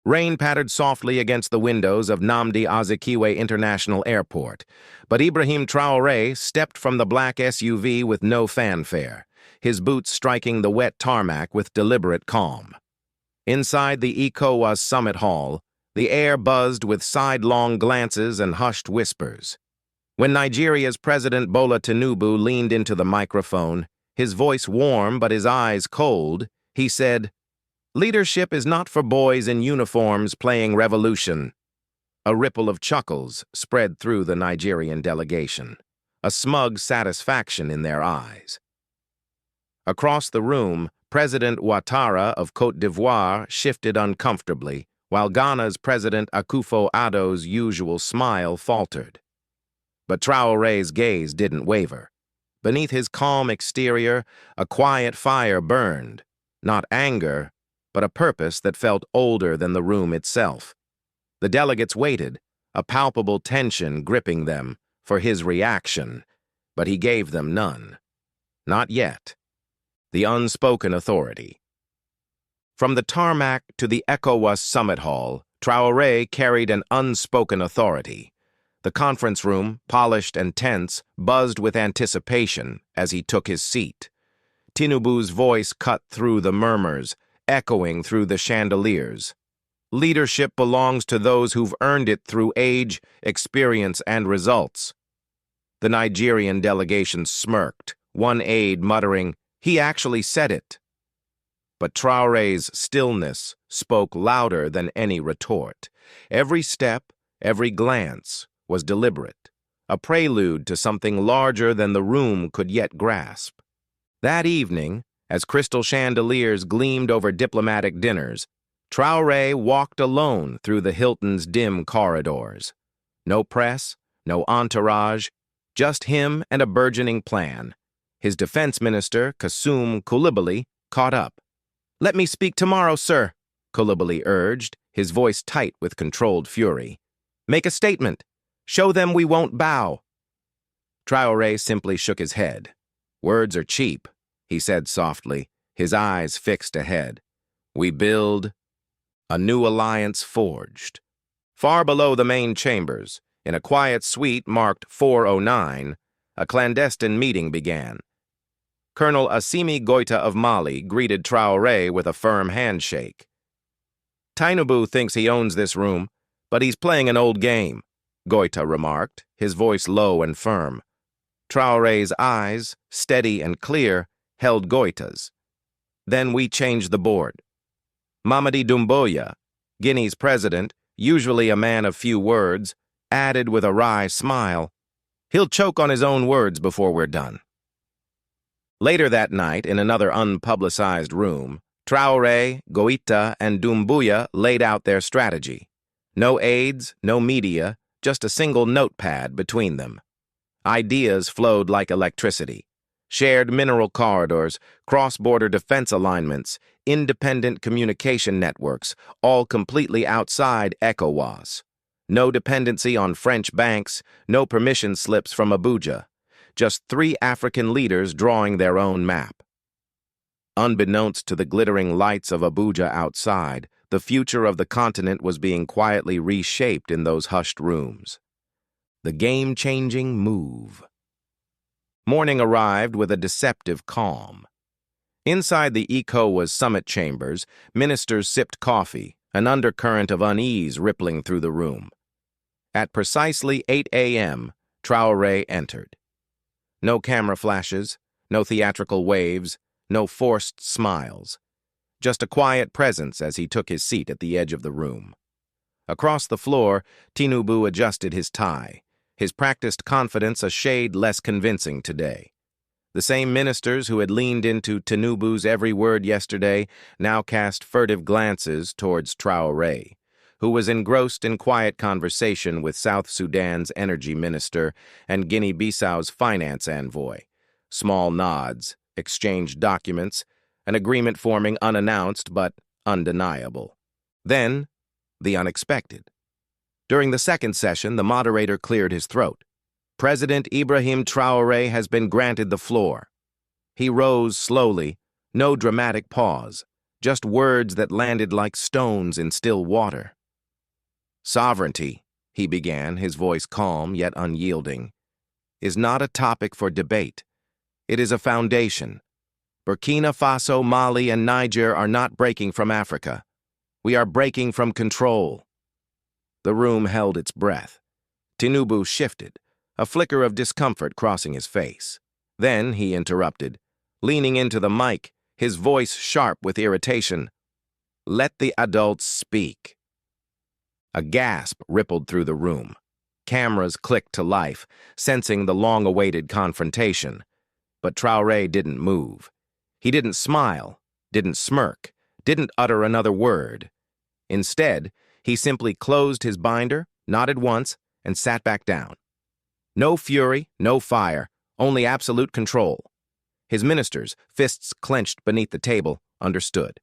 Rain pattered softly against the windows of Nnamdi Azikiwe International Airport, but Ibrahim Traoré stepped from the black SUV with no fanfare, his boots striking the wet tarmac with deliberate calm. Inside the ECOWAS summit hall, the air buzzed with sidelong glances and hushed whispers. When Nigeria's President Bola Tinubu leaned into the microphone, his voice warm but his eyes cold, he said, "Leadership is not for boys in uniforms playing revolution." A ripple of chuckles spread through the Nigerian delegation, a smug satisfaction in their eyes. Across the room, President Ouattara of Côte d'Ivoire shifted uncomfortably, while Ghana's President Akufo-Addo's usual smile faltered. But Traoré's gaze didn't waver. Beneath his calm exterior, a quiet fire burned, not anger, but a purpose that felt older than the room itself. The delegates waited, a palpable tension gripping them, for his reaction, but he gave them none. Not yet. The unspoken authority. From the tarmac to the ECOWAS summit hall, Traoré carried an unspoken authority. The conference room, polished and tense, buzzed with anticipation as he took his seat. Tinubu's voice cut through the murmurs, echoing through the chandeliers. Leadership belongs to those who've earned it through age, experience, and results. The Nigerian delegation smirked, one aide muttering, "He actually said it." But Traoré's stillness spoke louder than any retort. Every step, every glance was deliberate, a prelude to something larger than the room could yet grasp. That evening, as crystal chandeliers gleamed over diplomatic dinners, Traoré walked alone through the Hilton's dim corridors. No press, no entourage, just him and a burgeoning plan. His defense minister, Kassoum Coulibaly, caught up. "Let me speak tomorrow, sir," Coulibaly urged, his voice tight with controlled fury. "Make a statement. Show them we won't bow." Traoré simply shook his head. "Words are cheap," he said softly, his eyes fixed ahead. "We build a new alliance forged." Far below the main chambers, in a quiet suite marked 409, a clandestine meeting began. Colonel Assimi Goïta of Mali greeted Traoré with a firm handshake. "Tinubu thinks he owns this room, but he's playing an old game," Goïta remarked, his voice low and firm. Traoré's eyes, steady and clear, held Goïta's. "Then we changed the board. Mamadi Doumbouya, Guinea's president, usually a man of few words, added with a wry smile, 'He'll choke on his own words before we're done.'" Later that night, in another unpublicized room, Traoré, Goïta, and Doumbouya laid out their strategy. No aides, no media, just a single notepad between them. Ideas flowed like electricity. Shared mineral corridors, cross-border defense alignments, independent communication networks, all completely outside ECOWAS. No dependency on French banks, no permission slips from Abuja. Just 3 African leaders drawing their own map. Unbeknownst to the glittering lights of Abuja outside, the future of the continent was being quietly reshaped in those hushed rooms. The game-changing move. Morning arrived with a deceptive calm. Inside the ECOWAS summit chambers, ministers sipped coffee, an undercurrent of unease rippling through the room. At precisely 8 a.m., Traoré entered. No camera flashes, no theatrical waves, no forced smiles. Just a quiet presence as he took his seat at the edge of the room. Across the floor, Tinubu adjusted his tie, his practiced confidence a shade less convincing today. The same ministers who had leaned into Tinubu's every word yesterday now cast furtive glances towards Traoré, who was engrossed in quiet conversation with South Sudan's energy minister and Guinea-Bissau's finance envoy. Small nods, exchanged documents, an agreement forming unannounced but undeniable. Then, the unexpected. During the second session, the moderator cleared his throat. President Ibrahim Traoré has been granted the floor. He rose slowly, no dramatic pause, just words that landed like stones in still water. "Sovereignty," he began, his voice calm yet unyielding, "is not a topic for debate. It is a foundation. Burkina Faso, Mali, and Niger are not breaking from Africa. We are breaking from control." The room held its breath. Tinubu shifted, a flicker of discomfort crossing his face. Then he interrupted, leaning into the mic, his voice sharp with irritation. "Let the adults speak." A gasp rippled through the room. Cameras clicked to life, sensing the long-awaited confrontation. But Traoré didn't move. He didn't smile, didn't smirk, didn't utter another word. Instead, he simply closed his binder, nodded once, and sat back down. No fury, no fire, only absolute control. His ministers, fists clenched beneath the table, understood.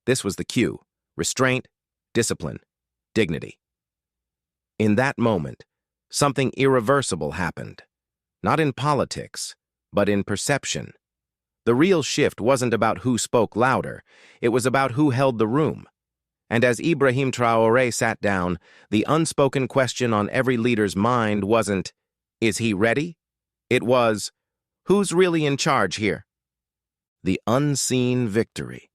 This was the cue: restraint, discipline, dignity. In that moment, something irreversible happened. Not in politics, but in perception. The real shift wasn't about who spoke louder, it was about who held the room. And as Ibrahim Traoré sat down, the unspoken question on every leader's mind wasn't, "Is he ready?" It was, "Who's really in charge here?" The unseen victory.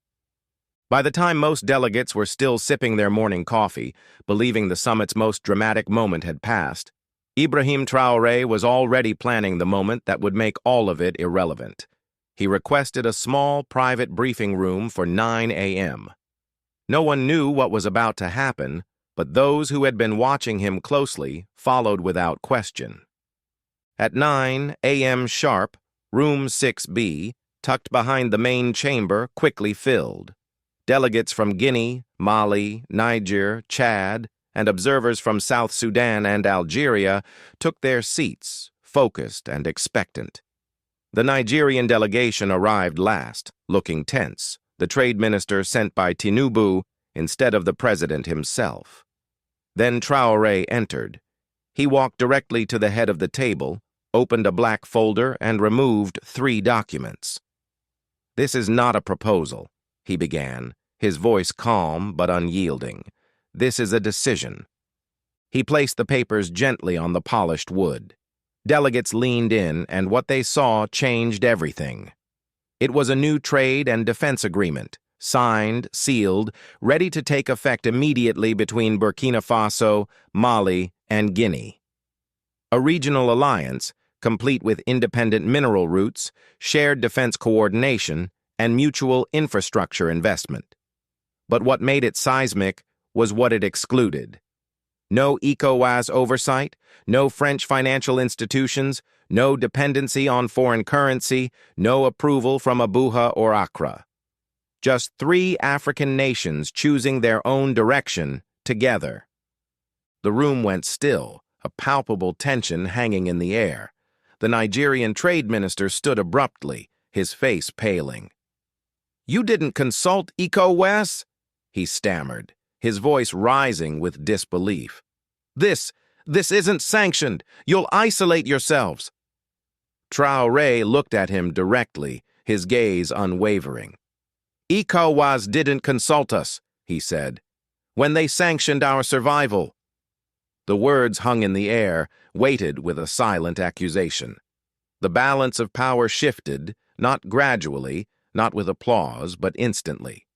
By the time most delegates were still sipping their morning coffee, believing the summit's most dramatic moment had passed, Ibrahim Traoré was already planning the moment that would make all of it irrelevant. He requested a small, private briefing room for 9 a.m. No one knew what was about to happen, but those who had been watching him closely followed without question. At 9 a.m. sharp, room 6B, tucked behind the main chamber, quickly filled. Delegates from Guinea, Mali, Niger, Chad, and observers from South Sudan and Algeria took their seats, focused and expectant. The Nigerian delegation arrived last, looking tense, the trade minister sent by Tinubu instead of the president himself. Then Traoré entered. He walked directly to the head of the table, opened a black folder, and removed 3 documents. "This is not a proposal," he began, his voice calm but unyielding. "This is a decision." He placed the papers gently on the polished wood. Delegates leaned in, and what they saw changed everything. It was a new trade and defense agreement, signed, sealed, ready to take effect immediately between Burkina Faso, Mali, and Guinea. A regional alliance, complete with independent mineral routes, shared defense coordination, and mutual infrastructure investment. But what made it seismic was what it excluded. No ECOWAS oversight, no French financial institutions, no dependency on foreign currency, no approval from Abuja or Accra. Just 3 African nations choosing their own direction together. The room went still, a palpable tension hanging in the air. The Nigerian trade minister stood abruptly, his face paling. "You didn't consult ECOWAS?" he stammered, his voice rising with disbelief. This isn't sanctioned. You'll isolate yourselves." Traoré looked at him directly, his gaze unwavering. "ECOWAS didn't consult us," he said, "when they sanctioned our survival." The words hung in the air, weighted with a silent accusation. The balance of power shifted, not gradually, not with applause, but instantly.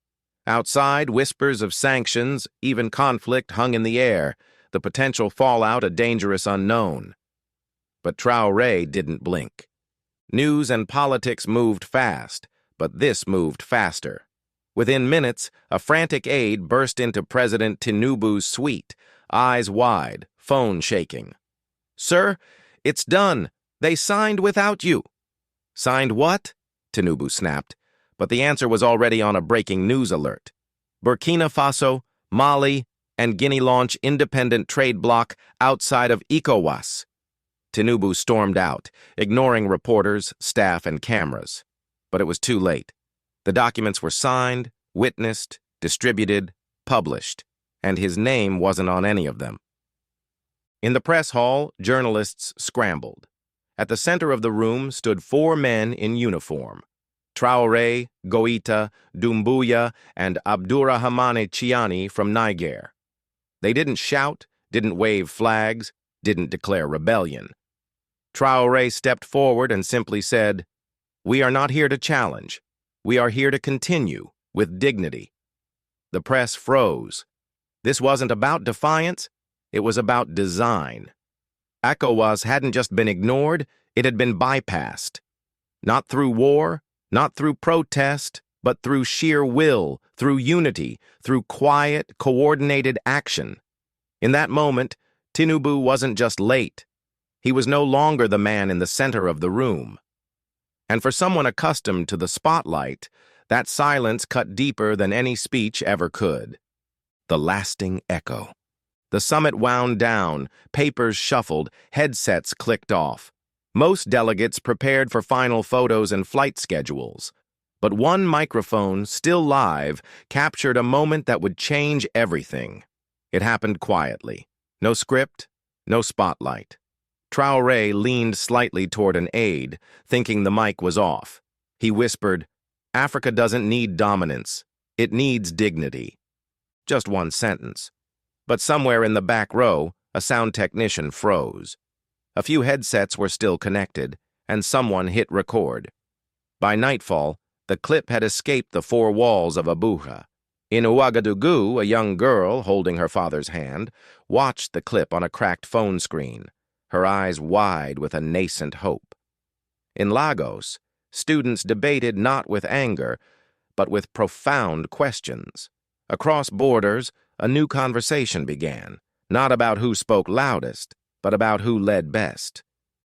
Outside, whispers of sanctions, even conflict hung in the air, the potential fallout a dangerous unknown. But Traoré didn't blink. News and politics moved fast, but this moved faster. Within minutes, a frantic aide burst into President Tinubu's suite, eyes wide, phone shaking. "Sir, it's done. They signed without you." "Signed what?" Tinubu snapped, but the answer was already on a breaking news alert. "Burkina Faso, Mali, and Guinea launch independent trade bloc outside of ECOWAS." Tinubu stormed out, ignoring reporters, staff, and cameras. But it was too late. The documents were signed, witnessed, distributed, published, and his name wasn't on any of them. In the press hall, journalists scrambled. At the center of the room stood 4 men in uniform. Traoré, Goita, Doumbouya, and Abdurrahmane Chiani from Niger. They didn't shout, didn't wave flags, didn't declare rebellion. Traoré stepped forward and simply said, "We are not here to challenge. We are here to continue with dignity." The press froze. This wasn't about defiance, it was about design. ECOWAS hadn't just been ignored, it had been bypassed. Not through war, not through protest, but through sheer will, through unity, through quiet, coordinated action. In that moment, Tinubu wasn't just late. He was no longer the man in the center of the room. And for someone accustomed to the spotlight, that silence cut deeper than any speech ever could. The lasting echo. The summit wound down, papers shuffled, headsets clicked off. Most delegates prepared for final photos and flight schedules. But one microphone, still live, captured a moment that would change everything. It happened quietly. No script, no spotlight. Traoré leaned slightly toward an aide, thinking the mic was off. He whispered, "Africa doesn't need dominance. It needs dignity." Just one sentence. But somewhere in the back row, a sound technician froze. A few headsets were still connected, and someone hit record. By nightfall, the clip had escaped the four walls of Abuja. In Ouagadougou, a young girl, holding her father's hand, watched the clip on a cracked phone screen, her eyes wide with a nascent hope. In Lagos, students debated not with anger, but with profound questions. Across borders, a new conversation began, not about who spoke loudest, but about who led best.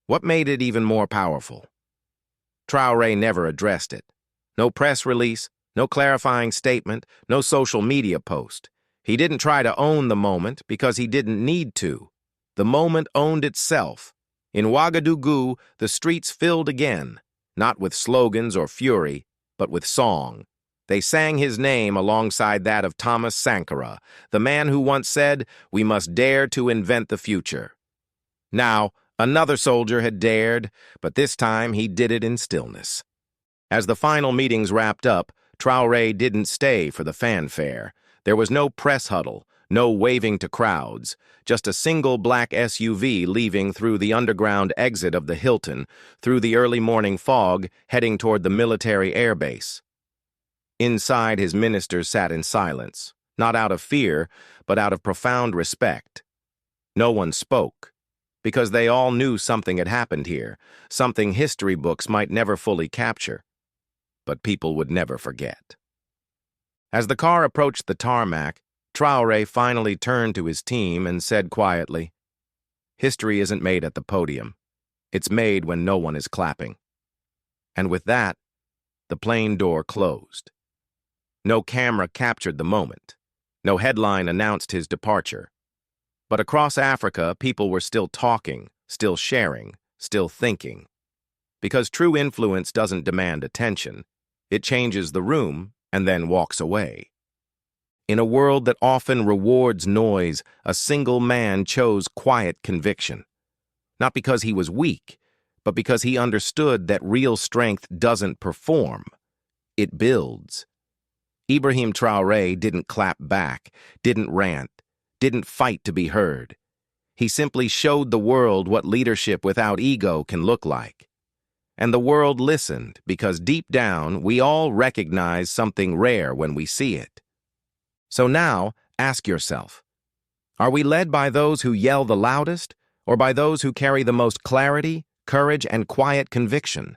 What made it even more powerful? Traoré never addressed it. No press release, no clarifying statement, no social media post. He didn't try to own the moment because he didn't need to. The moment owned itself. In Ouagadougou, the streets filled again, not with slogans or fury, but with song. They sang his name alongside that of Thomas Sankara, the man who once said, "We must dare to invent the future." Now, another soldier had dared, but this time he did it in stillness. As the final meetings wrapped up, Traoré didn't stay for the fanfare. There was no press huddle, no waving to crowds, just a single black SUV leaving through the underground exit of the Hilton, through the early morning fog, heading toward the military airbase. Inside, his ministers sat in silence, not out of fear, but out of profound respect. No one spoke, because they all knew something had happened here, something history books might never fully capture, but people would never forget. As the car approached the tarmac, Traoré finally turned to his team and said quietly, "History isn't made at the podium. It's made when no one is clapping." And with that, the plane door closed. No camera captured the moment. No headline announced his departure. But across Africa, people were still talking, still sharing, still thinking. Because true influence doesn't demand attention. It changes the room and then walks away. In a world that often rewards noise, a single man chose quiet conviction. Not because he was weak, but because he understood that real strength doesn't perform. It builds. Ibrahim Traoré didn't clap back, didn't rant, didn't fight to be heard. He simply showed the world what leadership without ego can look like. And the world listened because deep down we all recognize something rare when we see it. So now, ask yourself, are we led by those who yell the loudest, or by those who carry the most clarity, courage, and quiet conviction?